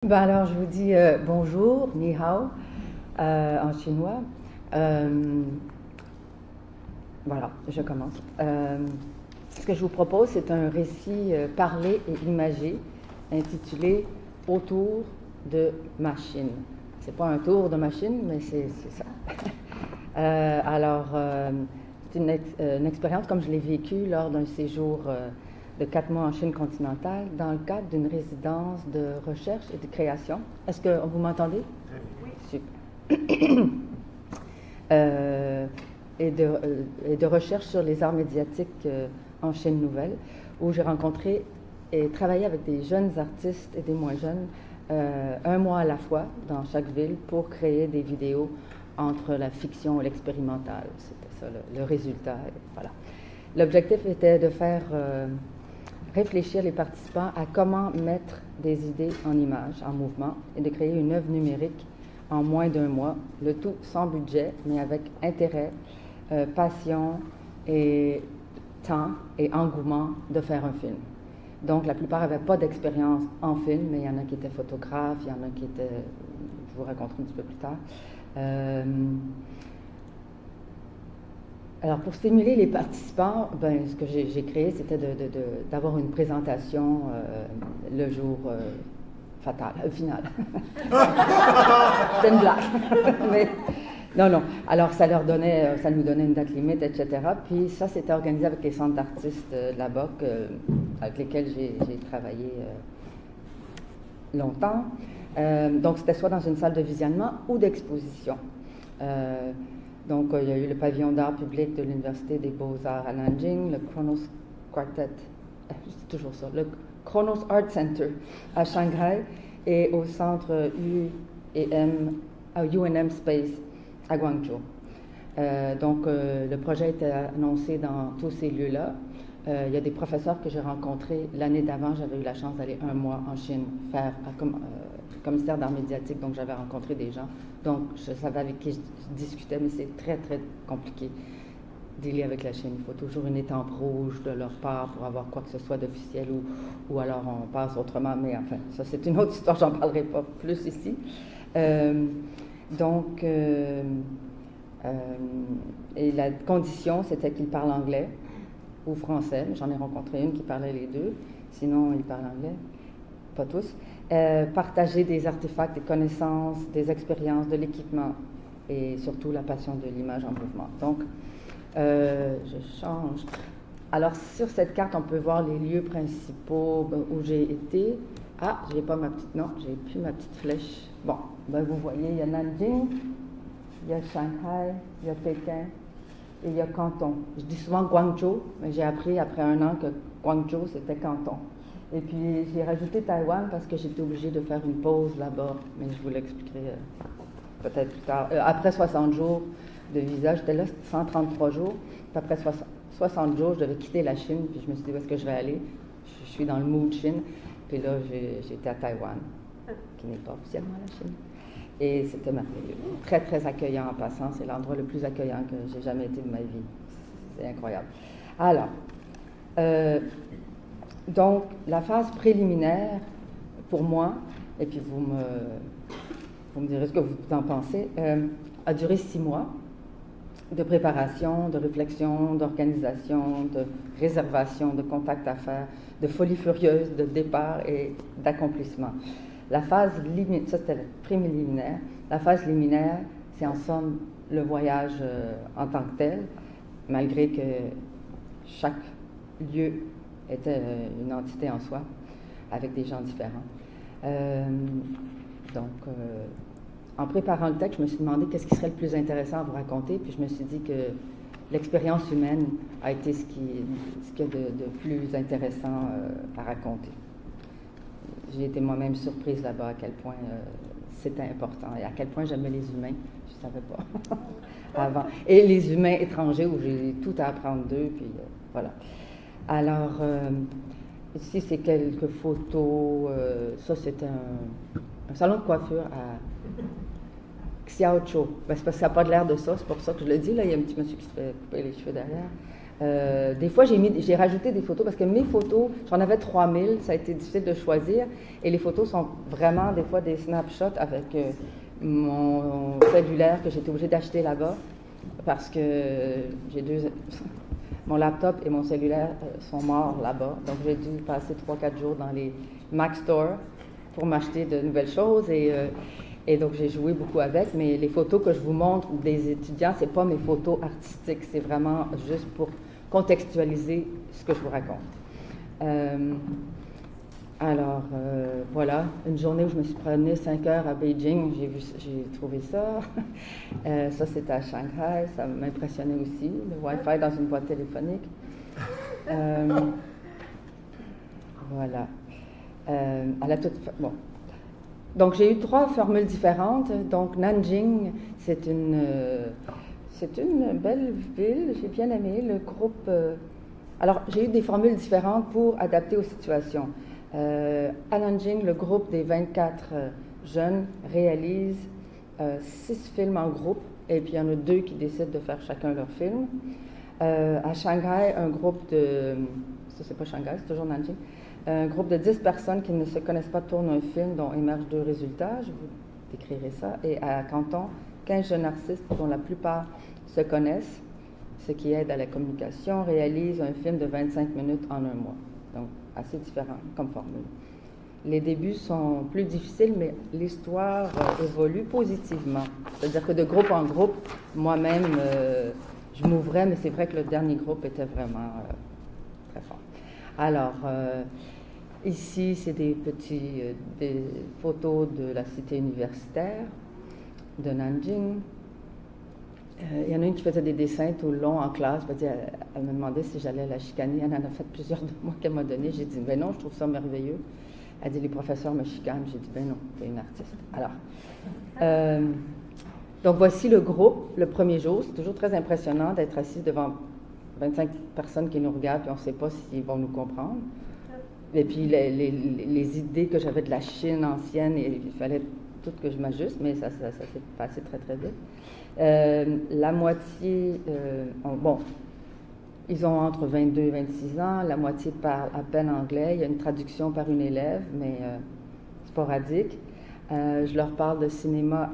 Ben alors, je vous dis bonjour, ni hao, en chinois. Voilà, je commence. Ce que je vous propose, c'est un récit parlé et imagé intitulé Autour de machine. C'est pas un tour de machine, mais c'est ça. C'est une expérience comme je l'ai vécue lors d'un séjour de 4 mois en Chine continentale dans le cadre d'une résidence de recherche et de création. Est-ce que vous m'entendez? Oui. Super. Et de recherche sur les arts médiatiques en Chine nouvelle, où j'ai rencontré et travaillé avec des jeunes artistes et des moins jeunes, un mois à la fois dans chaque ville pour créer des vidéos entre la fiction et l'expérimental. C'était ça le résultat. Voilà. L'objectif était de faire réfléchir les participants à comment mettre des idées en images, en mouvement, et de créer une œuvre numérique en moins d'un mois, le tout sans budget, mais avec intérêt, passion et temps et engouement de faire un film. Donc, la plupart n'avaient pas d'expérience en film, mais il y en a qui étaient photographes, il y en a qui étaient, je vous raconterai un petit peu plus tard. Alors, pour stimuler les participants, ce que j'ai créé, c'était d'avoir une présentation le jour fatal, final. C'était une blague. Mais, non. Alors, ça nous donnait une date limite, etc. Puis ça, c'était organisé avec les centres d'artistes de la BOC, avec lesquels j'ai travaillé longtemps. Donc, c'était soit dans une salle de visionnement ou d'exposition. Donc, il y a eu le pavillon d'art public de l'Université des Beaux-Arts à Nanjing, le Kronos Quartet, c'est toujours ça, le Kronos Art Center à Shanghai et au centre UNM Space à Guangzhou. Donc, le a été annoncé dans tous ces lieux-là. Il y a des professeurs que j'ai rencontrés l'année d'avant. J'avais eu la chance d'aller un mois en Chine faire commissaire d'art médiatique, donc j'avais rencontré des gens. Donc, je savais avec qui je discutais, mais c'est très, très compliqué d'y avec la Chine. Il faut toujours une étampe rouge de leur part pour avoir quoi que ce soit d'officiel ou alors on passe autrement. Mais enfin, ça c'est une autre histoire, j'en parlerai pas plus ici. Et la condition, c'était qu'ils parlent anglais ou français. J'en ai rencontré une qui parlait les deux. Sinon, ils parlent anglais. Pas tous. Partager des artefacts, des connaissances, des expériences, de l'équipement et surtout la passion de l'image en mouvement. Donc, je change. Alors, sur cette carte, on peut voir les lieux principaux où j'ai été. Ah, j'ai pas ma petite, non, j'ai plus ma petite flèche. Bon, vous voyez, il y a Nanjing, il y a Shanghai, il y a Pékin et il y a Canton. Je dis souvent Guangzhou, mais j'ai appris après un an que Guangzhou, c'était Canton. Et puis, j'ai rajouté Taïwan parce que j'étais obligée de faire une pause là-bas, mais je vous l'expliquerai peut-être plus tard. Après 60 jours de visa, j'étais là 133 jours. Puis après 60 jours, je devais quitter la Chine, puis je me suis dit où est-ce que je vais aller. Je suis dans le mood Chine. Puis là, j'étais à Taïwan, qui n'est pas officiellement la Chine. Et c'était merveilleux. Très, très accueillant en passant. C'est l'endroit le plus accueillant que j'ai jamais été de ma vie. C'est incroyable. Alors, donc, la phase préliminaire, pour moi, et puis vous me direz ce que vous en pensez, a duré 6 mois de préparation, de réflexion, d'organisation, de réservation, de contact à faire, de folie furieuse, de départ et d'accomplissement. La phase liminaire, ça c'était le préliminaire. La phase liminaire, c'est en somme le voyage en tant que tel, malgré que chaque lieu était une entité en soi, avec des gens différents. En préparant le texte, je me suis demandé qu'est-ce qui serait le plus intéressant à vous raconter, puis je me suis dit que l'expérience humaine a été ce qu'il y a de plus intéressant à raconter. J'ai été moi-même surprise là-bas à quel point c'était important et à quel point j'aimais les humains, je ne savais pas avant. Et les humains étrangers où j'ai tout à apprendre d'eux, puis voilà. Alors, ici, c'est quelques photos. Ça, c'est un salon de coiffure à Xiaoqiu. C'est parce que ça n'a pas l'air de ça, c'est pour ça que je le dis. Là, il y a un petit monsieur qui se fait couper les cheveux derrière. Des fois, j'ai rajouté des photos parce que mes photos, j'en avais 3000, ça a été difficile de choisir. Et les photos sont vraiment des fois des snapshots avec mon cellulaire que j'étais obligée d'acheter là-bas parce que j'ai mon laptop et mon cellulaire sont morts là-bas. Donc, j'ai dû passer 3-4 jours dans les Mac Store pour m'acheter de nouvelles choses. Et donc, j'ai joué beaucoup avec. Mais les photos que je vous montre des étudiants, ce n'est pas mes photos artistiques. C'est vraiment juste pour contextualiser ce que je vous raconte. Voilà, une journée où je me suis promenée 5 heures à Beijing, j'ai trouvé ça. Ça, c'était à Shanghai, ça m'impressionnait aussi, le Wi-Fi dans une boîte téléphonique. Voilà. Bon. Donc, j'ai eu 3 formules différentes. Donc, Nanjing, c'est une belle ville, j'ai bien aimé le groupe. Alors, j'ai eu des formules différentes pour adapter aux situations. À Nanjing, le groupe des 24 jeunes réalise 6 films en groupe, et puis il y en a 2 qui décident de faire chacun leur film. À Shanghai, un groupe de... Ça, c'est pas Shanghai, c'est toujours Nanjing. Un groupe de 10 personnes qui ne se connaissent pas tournent un film dont émergent 2 résultats. Je vous décrirai ça. Et à Canton, 15 jeunes artistes dont la plupart se connaissent, ce qui aide à la communication, réalisent un film de 25 minutes en un mois. Donc, assez différent comme formule. Les débuts sont plus difficiles, mais l'histoire évolue positivement. C'est-à-dire que de groupe en groupe, moi-même, je m'ouvrais, mais c'est vrai que le dernier groupe était vraiment très fort. Alors, ici, c'est des photos de la cité universitaire de Nanjing. Il y en a une qui faisait des dessins tout le long en classe. Elle me demandait si j'allais la chicaner. Elle en a fait plusieurs de moi qu'elle m'a donné. J'ai dit, ben non, je trouve ça merveilleux. Elle dit, les professeurs me chicanent. J'ai dit, ben non, tu es une artiste. Alors, donc voici le groupe, le premier jour. C'est toujours très impressionnant d'être assis devant 25 personnes qui nous regardent, puis on ne sait pas s'ils vont nous comprendre. Et puis les idées que j'avais de la Chine ancienne, il fallait tout que je m'ajuste, mais ça s'est passé très, très vite. La moitié, ils ont entre 22 et 26 ans, la moitié parle à peine anglais, il y a une traduction par une élève, mais sporadique. Je leur parle de cinéma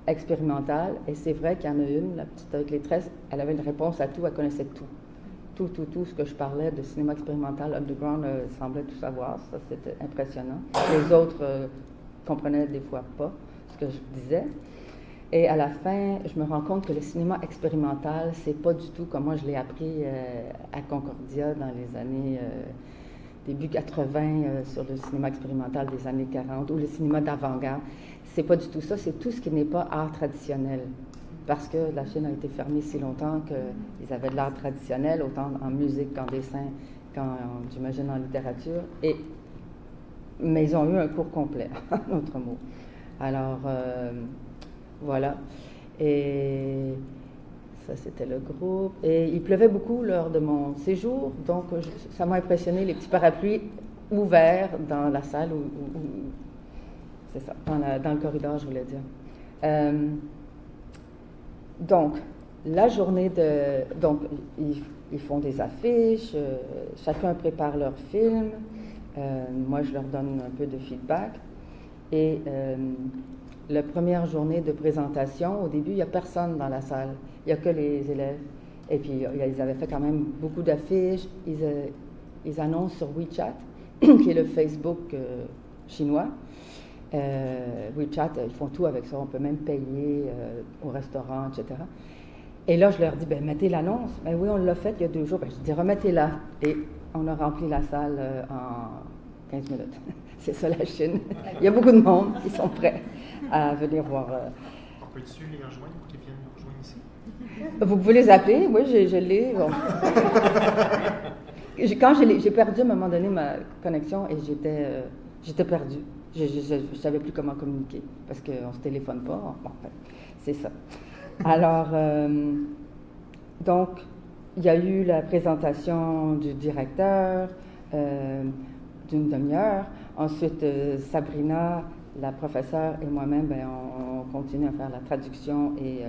expérimental, et c'est vrai qu'il y en a une, la petite avec les tresses, elle avait une réponse à tout, elle connaissait tout. Tout ce que je parlais de cinéma expérimental, underground, semblait tout savoir, ça c'était impressionnant. Les autres comprenaient des fois pas ce que je disais. Et à la fin, je me rends compte que le cinéma expérimental, c'est pas du tout comme moi je l'ai appris à Concordia dans les années début 80 sur le cinéma expérimental des années 40 ou le cinéma d'avant-garde. C'est pas du tout ça, c'est tout ce qui n'est pas art traditionnel. Parce que la Chine a été fermée si longtemps qu'ils avaient de l'art traditionnel, autant en musique qu'en dessin, j'imagine, en littérature. Mais ils ont eu un cours complet, en autre mot. Alors, voilà. Et ça, c'était le groupe. Et il pleuvait beaucoup lors de mon séjour, donc ça m'a impressionné, les petits parapluies ouverts dans la salle, c'est ça, dans le corridor, je voulais dire. Donc, la journée donc, ils font des affiches, chacun prépare leur film, moi je leur donne un peu de feedback. Et la première journée de présentation, au début, il n'y a personne dans la salle, il n'y a que les élèves. Et puis, ils avaient fait quand même beaucoup d'affiches. Ils annoncent sur WeChat, qui est le Facebook chinois. WeChat, ils font tout avec ça, on peut même payer au restaurant, etc. Et là, je leur dis, ben mettez l'annonce. Ben oui, on l'a fait il y a 2 jours. Ben, je dis, remettez-la. Et on a rempli la salle en 15 minutes. C'est ça la Chine. Il y a beaucoup de monde qui sont prêts à venir voir. On peut-tu les rejoindre pour qu'ils viennent nous rejoindre ici? Vous pouvez les appeler, oui, je l'ai. Bon. Quand j'ai perdu à un moment donné ma connexion et j'étais perdue. Je ne savais plus comment communiquer parce qu'on ne se téléphone pas. Bon, c'est ça. Alors, donc, il y a eu la présentation du directeur d'une demi-heure. Ensuite, Sabrina, la professeure, et moi-même, on continue à faire la traduction et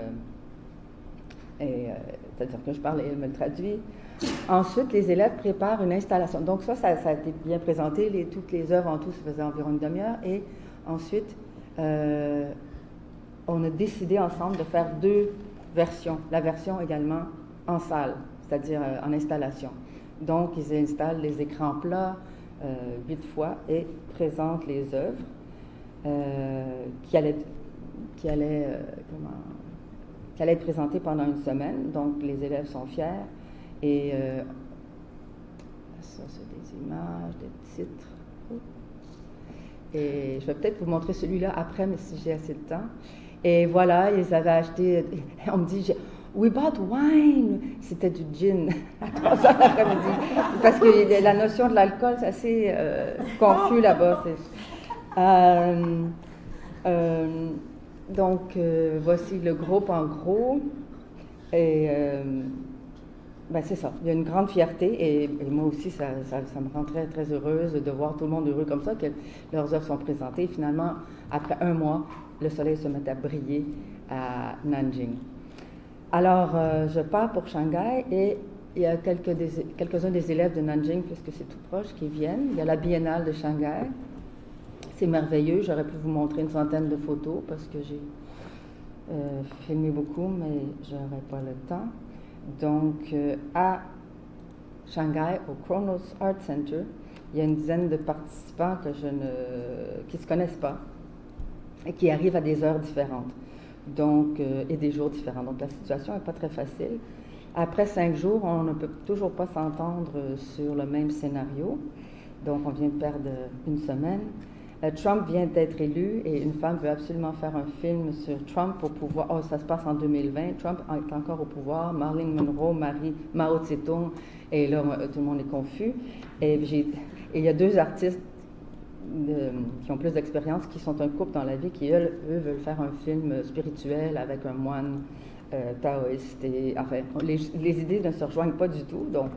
C'est-à-dire que je parle et elle me le traduit. Ensuite, les élèves préparent une installation. Donc ça a été bien présenté. Toutes les œuvres en tout, ça faisait environ une demi-heure. Et ensuite, on a décidé ensemble de faire 2 versions. La version également en salle, c'est-à-dire en installation. Donc, ils installent les écrans plats 8 fois et présentent les œuvres qui allaient être présentées pendant une semaine. Donc, les élèves sont fiers. Et ça, c'est des images, des titres. Et je vais peut-être vous montrer celui-là après, mais si j'ai assez de temps. Et voilà, ils avaient acheté, on me dit, we bought wine. C'était du gin à 3 heures l'après-midi. Parce que la notion de l'alcool, c'est assez confus là-bas. Donc, voici le groupe en gros. Et ben c'est ça. Il y a une grande fierté. Et moi aussi, ça me rend très, très heureuse de voir tout le monde heureux comme ça, que leurs œuvres sont présentées. Et finalement, après 1 mois, le soleil se met à briller à Nanjing. Alors, je pars pour Shanghai et il y a quelques-uns des élèves de Nanjing, puisque c'est tout proche, qui viennent. Il y a la Biennale de Shanghai. C'est merveilleux. J'aurais pu vous montrer une centaine de photos parce que j'ai filmé beaucoup, mais je n'aurais pas le temps. Donc, à Shanghai, au Kronos Art Center, il y a une dizaine de participants qui ne se connaissent pas et qui arrivent à des heures différentes. Donc, et des jours différents. Donc, la situation n'est pas très facile. Après 5 jours, on ne peut toujours pas s'entendre sur le même scénario. Donc, on vient de perdre une semaine. Trump vient d'être élu et une femme veut absolument faire un film sur Trump pour pouvoir... Oh, ça se passe en 2020. Trump est encore au pouvoir. Marilyn Monroe, Mao Tse-tung. Et là, tout le monde est confus. Et il y a 2 artistes qui ont plus d'expérience, qui sont un couple dans la vie, qui, eux veulent faire un film spirituel avec un moine taoïste. Et, enfin, les idées ne se rejoignent pas du tout, donc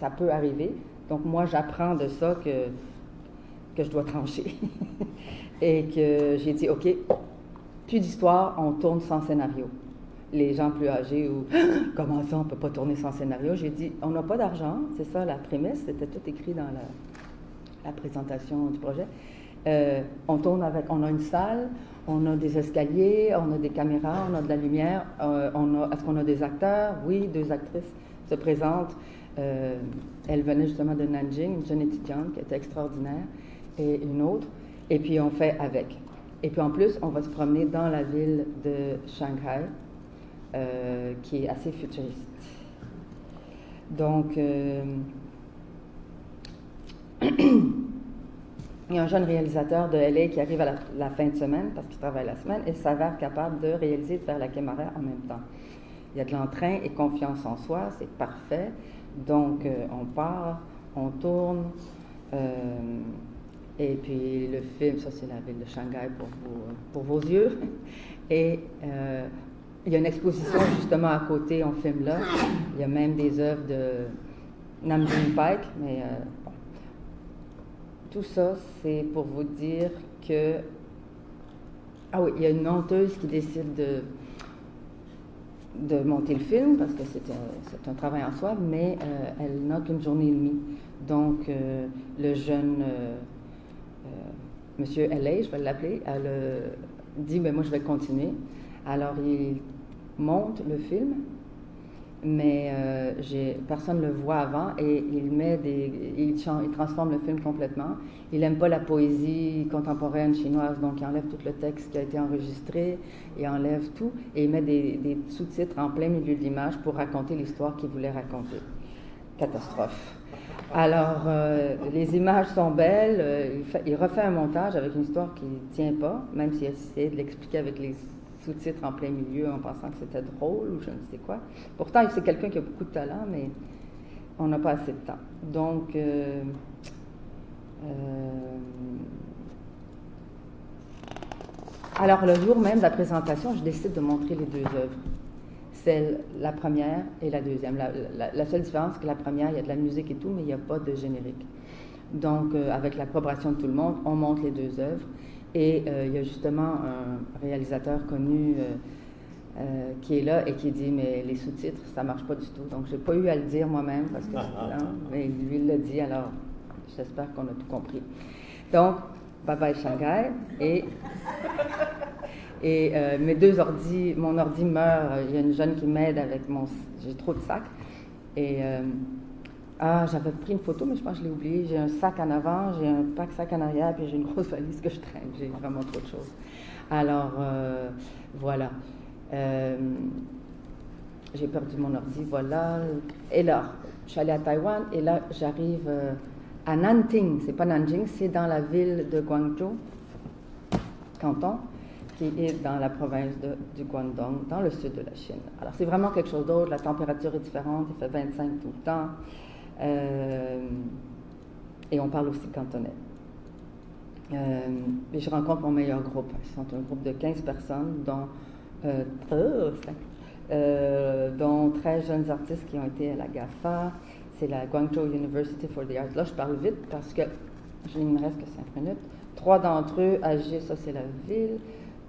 ça peut arriver. Donc moi, j'apprends de ça que je dois trancher. Et que j'ai dit, OK, plus d'histoire, on tourne sans scénario. Les gens plus âgés ou « Comment ça, on ne peut pas tourner sans scénario ?» J'ai dit, on n'a pas d'argent, c'est ça la prémisse, c'était tout écrit dans la présentation du projet. On tourne on a une salle, on a des escaliers, on a des caméras, on a de la lumière, est-ce qu'on a des acteurs? Oui, 2 actrices se présentent. Elle venait justement de Nanjing, une jeune étudiante qui était extraordinaire, et une autre, et puis on fait avec. Et puis en plus, on va se promener dans la ville de Shanghai, qui est assez futuriste. Donc, il y a un jeune réalisateur de LA qui arrive à la fin de semaine, parce qu'il travaille la semaine, et s'avère capable de réaliser, de faire la caméra en même temps. Il y a de l'entrain et confiance en soi, c'est parfait. Donc, on part, on tourne, et puis le film, ça c'est la ville de Shanghai pour vos yeux. Et il y a une exposition justement à côté, on filme là. Il y a même des œuvres de Nam June Paik, mais tout ça, c'est pour vous dire que... Ah oui, il y a une monteuse qui décide de monter le film, parce que c'est un travail en soi, mais elle n'a qu'une journée et demie. Donc, le jeune monsieur L.A., je vais l'appeler, elle dit, ben moi je vais continuer. Alors, il monte le film, mais personne ne le voit avant, et il transforme le film complètement. Il n'aime pas la poésie contemporaine chinoise, donc il enlève tout le texte qui a été enregistré, il enlève tout, et il met des sous-titres en plein milieu de l'image pour raconter l'histoire qu'il voulait raconter. Catastrophe. Alors, les images sont belles, il refait un montage avec une histoire qui ne tient pas, même s'il a essayé de l'expliquer avec les sous-titres en plein milieu en pensant que c'était drôle ou je ne sais quoi. Pourtant, c'est quelqu'un qui a beaucoup de talent, mais on n'a pas assez de temps. Donc, alors, le jour même de la présentation, je décide de montrer les 2 œuvres. La première et la deuxième. La seule différence, c'est que la première, il y a de la musique et tout, mais il n'y a pas de générique. Donc, avec l'approbation de tout le monde, on monte les 2 œuvres. Et il y a justement un réalisateur connu qui est là et qui dit, mais les sous-titres, ça marche pas du tout. Donc, j'ai pas eu à le dire moi-même, parce que mais lui, il l'a dit, alors j'espère qu'on a tout compris. Donc, bye bye Shanghai, et mes deux ordis, mon ordi meurt, il y a une jeune qui m'aide avec j'ai trop de sacs, et j'avais pris une photo, mais je pense que je l'ai oublié. J'ai un sac en avant, j'ai un pack-sac en arrière, puis j'ai une grosse valise que je traîne. J'ai vraiment trop de choses. Alors, voilà. J'ai perdu mon ordi, voilà. Et là, je suis allée à Taïwan, et là, j'arrive à Nanting. C'est pas Nanjing, c'est dans la ville de Guangzhou, canton, qui est dans la province du Guangdong, dans le sud de la Chine. Alors, c'est vraiment quelque chose d'autre. La température est différente, il fait 25 tout le temps. Et on parle aussi cantonais. Et je rencontre mon meilleur groupe. Ils sont un groupe de 15 personnes, dont 13 jeunes artistes qui ont été à la GAFA. C'est la Guangzhou University for the Arts. Là, je parle vite parce que il ne me reste que 5 minutes. 3 d'entre eux agissent, ça c'est la ville.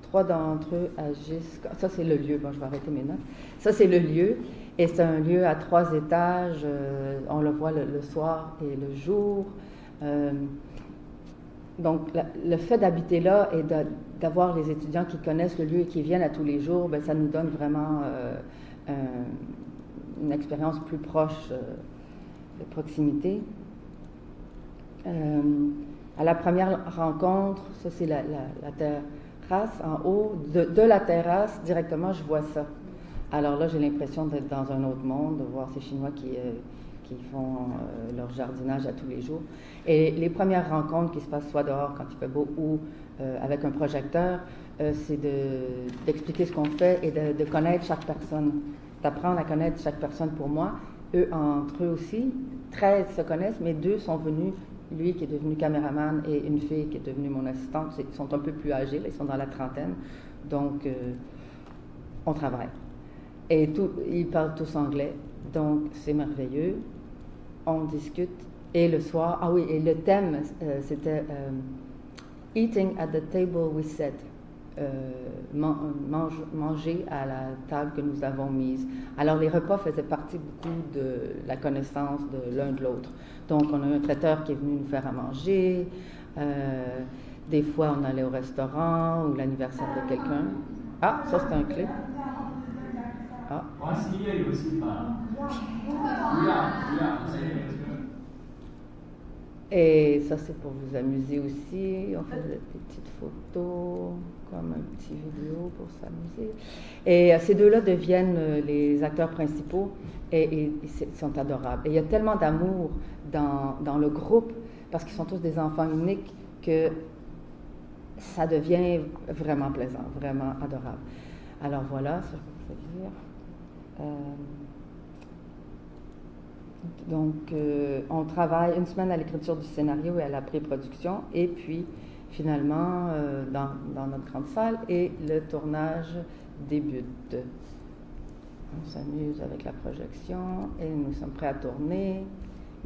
3 d'entre eux agissent, ça c'est le lieu, bon je vais arrêter mes notes. Ça c'est le lieu, et c'est un lieu à 3 étages, on le voit le soir et le jour. Donc le fait d'habiter là et d'avoir les étudiants qui connaissent le lieu et qui viennent à tous les jours, ben, ça nous donne vraiment une expérience plus proche de proximité. À la première rencontre, ça c'est la terrasse en haut, de la terrasse directement je vois ça. Alors là j'ai l'impression d'être dans un autre monde, de voir ces Chinois qui font leur jardinage à tous les jours. Et les premières rencontres qui se passent soit dehors quand il fait beau ou avec un projecteur, c'est d'expliquer ce qu'on fait et de connaître chaque personne, d'apprendre à connaître chaque personne pour moi. Eux entre eux aussi, 13 se connaissent, mais 2 sont venus. Lui qui est devenu caméraman et une fille qui est devenue mon assistante, ils sont un peu plus âgés, là, ils sont dans la trentaine, donc on travaille. Et ils parlent tous anglais, donc c'est merveilleux. On discute, et le soir, et le thème c'était Eating at the table we set, manger à la table que nous avons mise. Alors les repas faisaient partie beaucoup de la connaissance de l'un de l'autre. Donc on a un traiteur qui est venu nous faire à manger, des fois on allait au restaurant ou l'anniversaire de quelqu'un. Ah, ça c'est un clip. Ah. Et ça, c'est pour vous amuser aussi. On fait des petites photos, comme un petit vidéo pour s'amuser. Et ces deux-là deviennent les acteurs principaux et ils sont adorables. Et il y a tellement d'amour dans le groupe, parce qu'ils sont tous des enfants uniques, que ça devient vraiment plaisant, vraiment adorable. Alors voilà, ça je peux vous dire. Donc, on travaille une semaine à l'écriture du scénario et à la pré-production, et puis finalement dans notre grande salle, et le tournage débute. On s'amuse avec la projection et nous sommes prêts à tourner.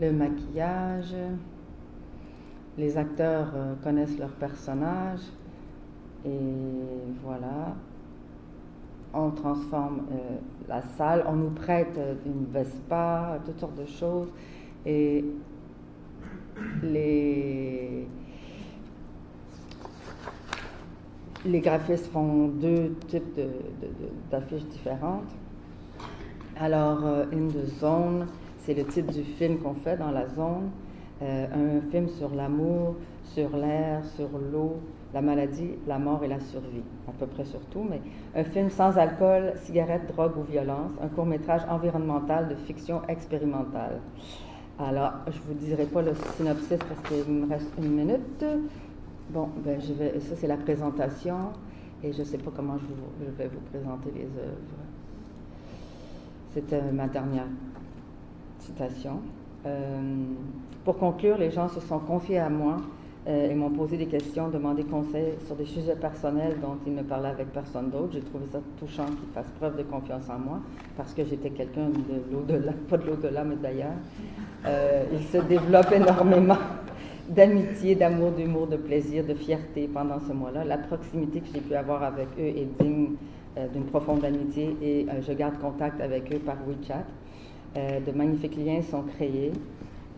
Le maquillage, les acteurs connaissent leurs personnages, et voilà. On transforme la salle, on nous prête une Vespa, toutes sortes de choses, et les graphistes font 2 types d'affiches différentes. Alors, In the Zone, c'est le titre du film qu'on fait dans la zone, un film sur l'amour, sur l'air, sur l'eau, la maladie, la mort et la survie, à peu près sur tout, mais un film sans alcool, cigarettes, drogue ou violence, un court-métrage environnemental de fiction expérimentale. Alors, je ne vous dirai pas le synopsis parce qu'il me reste 1 minute. Bon, ben ça c'est la présentation, et je ne sais pas comment je vais vous présenter les œuvres. C'était ma dernière citation. Pour conclure, les gens se sont confiés à moi et m'ont posé des questions, demandé conseil sur des sujets personnels dont ils ne parlaient avec personne d'autre. J'ai trouvé ça touchant qu'ils fassent preuve de confiance en moi, parce que j'étais quelqu'un de l'au-delà, pas de l'au-delà, mais d'ailleurs. Il se développe énormément. d'amitié, d'amour, d'humour, de plaisir, de fierté pendant ce mois-là. La proximité que j'ai pu avoir avec eux est digne d'une profonde amitié et je garde contact avec eux par WeChat. De magnifiques liens sont créés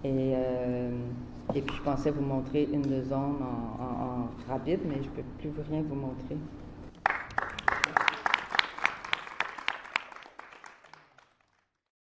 et puis je pensais vous montrer une de zone en rapide, mais je ne peux plus rien vous montrer.